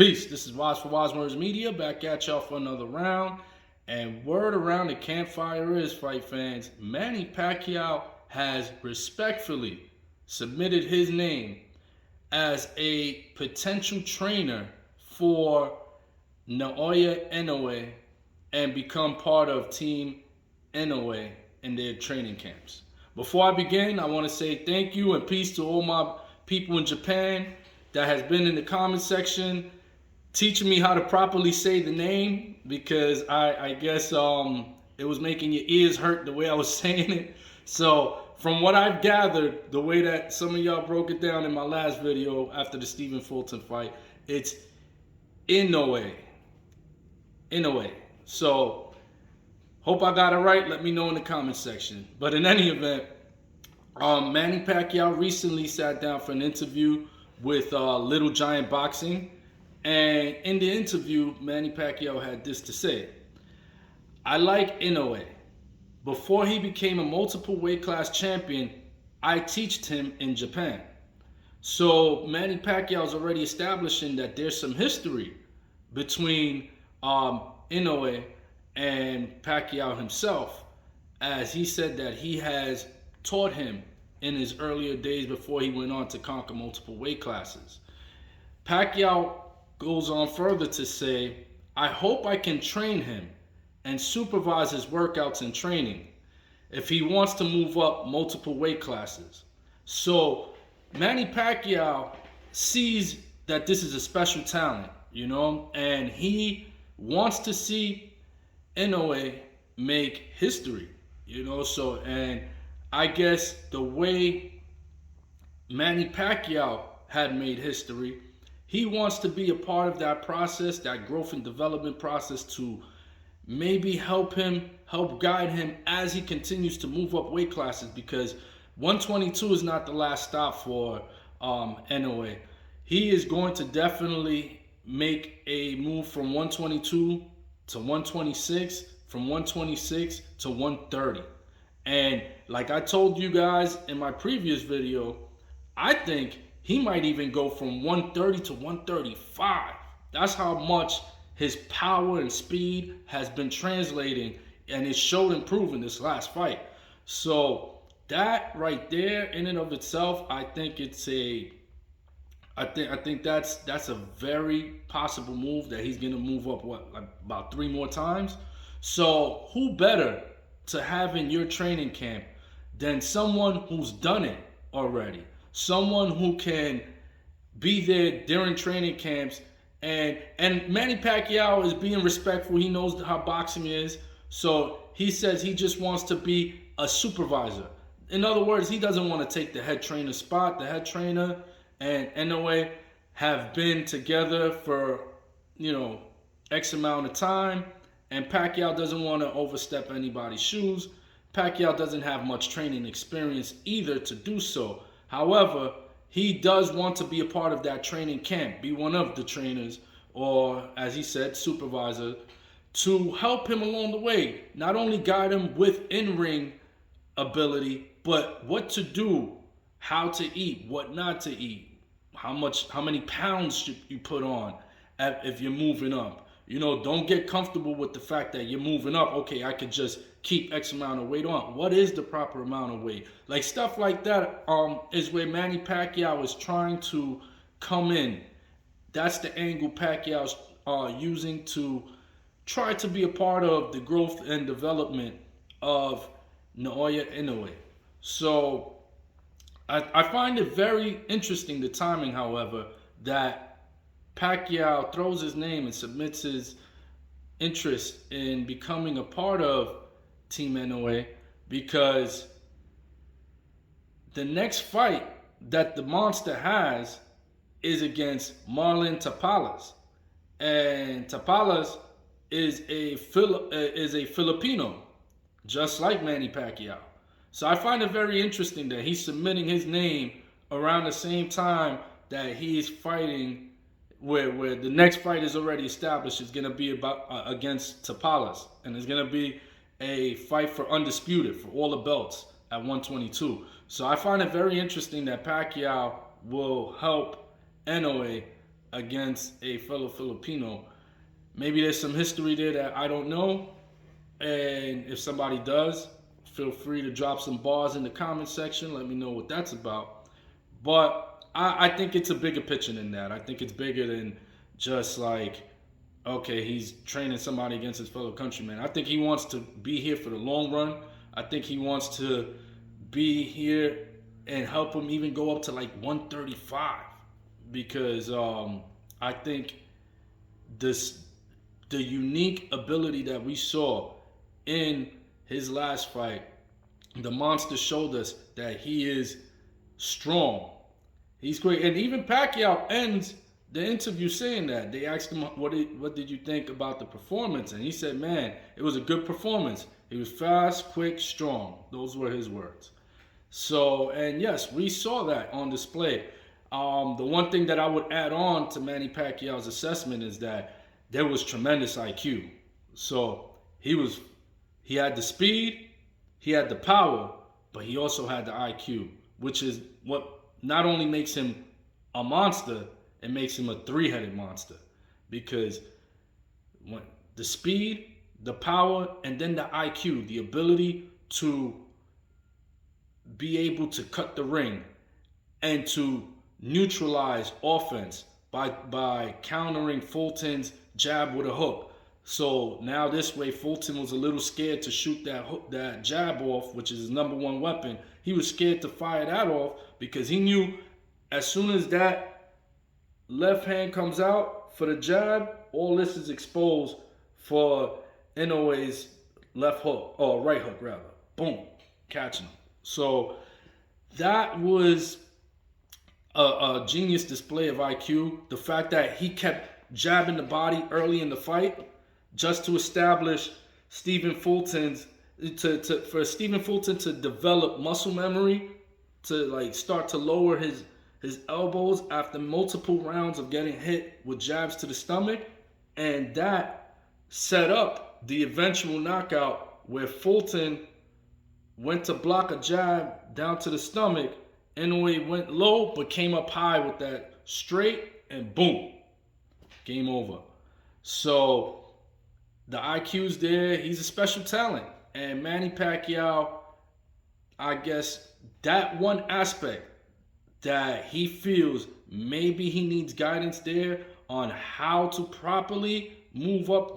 Peace. This is Wise for Wise Words Media back at y'all for another round. And word around the campfire is, fight fans, Manny Pacquiao has respectfully submitted his name as a potential trainer for Noaya Inoue and become part of Team Inoue in their training camps. Before I begin, I want to say thank you and peace to all my people in Japan that has been in the comment section teaching me how to properly say the name, because I guess it was making your ears hurt the way I was saying it. So from what I've gathered, the way that some of y'all broke it down in my last video after the Stephen Fulton fight, it's Inoue. So hope I got it right. Let me know in the comment section. But in any event, Manny Pacquiao recently sat down for an interview with Little Giant Boxing. And in the interview, Manny Pacquiao had this to say: I like Inoue. Before he became a multiple weight class champion, I taught him in Japan. So Manny Pacquiao is already establishing that there's some history between Inoue and Pacquiao himself, as he said that he has taught him in his earlier days before he went on to conquer multiple weight classes. Pacquiao goes on further to say, I hope I can train him and supervise his workouts and training if he wants to move up multiple weight classes. So Manny Pacquiao sees that this is a special talent, and he wants to see Inoue make history, So, and I guess the way Manny Pacquiao had made history, he wants to be a part of that process, that growth and development process, to maybe help guide him as he continues to move up weight classes, because 122 is not the last stop for Inoue. He is going to definitely make a move from 122 to 126, from 126 to 130. And like I told you guys in my previous video, I think he might even go from 130 to 135. That's how much his power and speed has been translating, and it showed improving this last fight. So that right there, in and of itself, I think that's a very possible move, that he's gonna move up about 3 more times. So who better to have in your training camp than someone who's done it already? Someone who can be there during training camps. And Manny Pacquiao is being respectful. He knows how boxing is. So he says he just wants to be a supervisor. In other words, he doesn't want to take the head trainer spot. The head trainer and Inoue have been together for, X amount of time. And Pacquiao doesn't want to overstep anybody's shoes. Pacquiao doesn't have much training experience either to do so. However, he does want to be a part of that training camp, be one of the trainers, or as he said, supervisor, to help him along the way. Not only guide him with in-ring ability, but what to do, how to eat, what not to eat, how many pounds should you put on if you're moving up. Don't get comfortable with the fact that you're moving up. Okay, I could just keep X amount of weight on. What is the proper amount of weight? Like stuff like that is where Manny Pacquiao is trying to come in. That's the angle Pacquiao's using to try to be a part of the growth and development of Noaya Inoue. So I find it very interesting, the timing, however, that Pacquiao throws his name and submits his interest in becoming a part of Team Inoue, because the next fight that the monster has is against Marlon Tapales, and Tapales is a Filipino, just like Manny Pacquiao. So I find it very interesting that he's submitting his name around the same time that he's fighting, where the next fight is already established. Is going to be against Tapales, and it's going to be a fight for undisputed, for all the belts at 122. So I find it very interesting that Pacquiao will help Inoue against a fellow Filipino. Maybe there's some history there that I don't know. And if somebody does, feel free to drop some bars in the comment section. Let me know what that's about. But I think it's a bigger picture than that. I think it's bigger than just like, okay, he's training somebody against his fellow countrymen. I think he wants to be here for the long run. I think he wants to be here and help him even go up to like 135 because I think this the unique ability that we saw in his last fight, the monster showed us that he is strong. He's great, and even Pacquiao ends the interview saying that. They asked him, what did you think about the performance? And he said, man, it was a good performance. He was fast, quick, strong. Those were his words. So, and yes, we saw that on display. The one thing that I would add on to Manny Pacquiao's assessment is that there was tremendous IQ. So he had the speed, he had the power, but he also had the IQ, which is what not only makes him a monster, it makes him a three-headed monster. Because when the speed, the power, and then the IQ, the ability to be able to cut the ring and to neutralize offense by countering Fulton's jab with a hook. So now this way, Fulton was a little scared to shoot that jab off, which is his number one weapon. He was scared to fire that off because he knew as soon as that left hand comes out for the jab, all this is exposed for Inoue's left hook, or right hook rather. Boom, catching him. So that was a genius display of IQ. The fact that he kept jabbing the body early in the fight just to establish Stephen Fulton's for Stephen Fulton to develop muscle memory, to like start to lower his elbows after multiple rounds of getting hit with jabs to the stomach, and that set up the eventual knockout where Fulton went to block a jab down to the stomach. Inoue went low but came up high with that straight, and boom, game over. So the IQ's there. He's a special talent. And Manny Pacquiao, I guess that one aspect that he feels maybe he needs guidance there on how to properly move up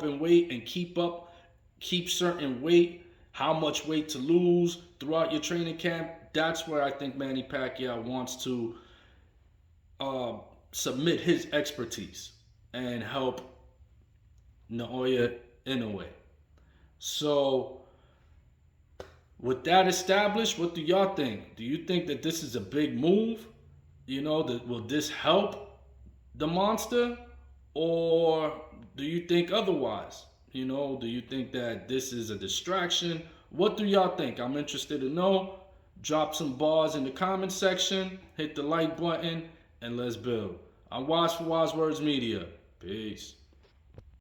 in weight and keep certain weight, how much weight to lose throughout your training camp. That's where I think Manny Pacquiao wants to submit his expertise and help Noaya Inoue. So with that established, what do y'all think? Do you think that this is a big move? You know, will this help the monster? Or do you think otherwise? You know, do you think that this is a distraction? What do y'all think? I'm interested to know. Drop some bars in the comment section. Hit the like button and let's build. I'm Wise for Wise Words Media. Peace.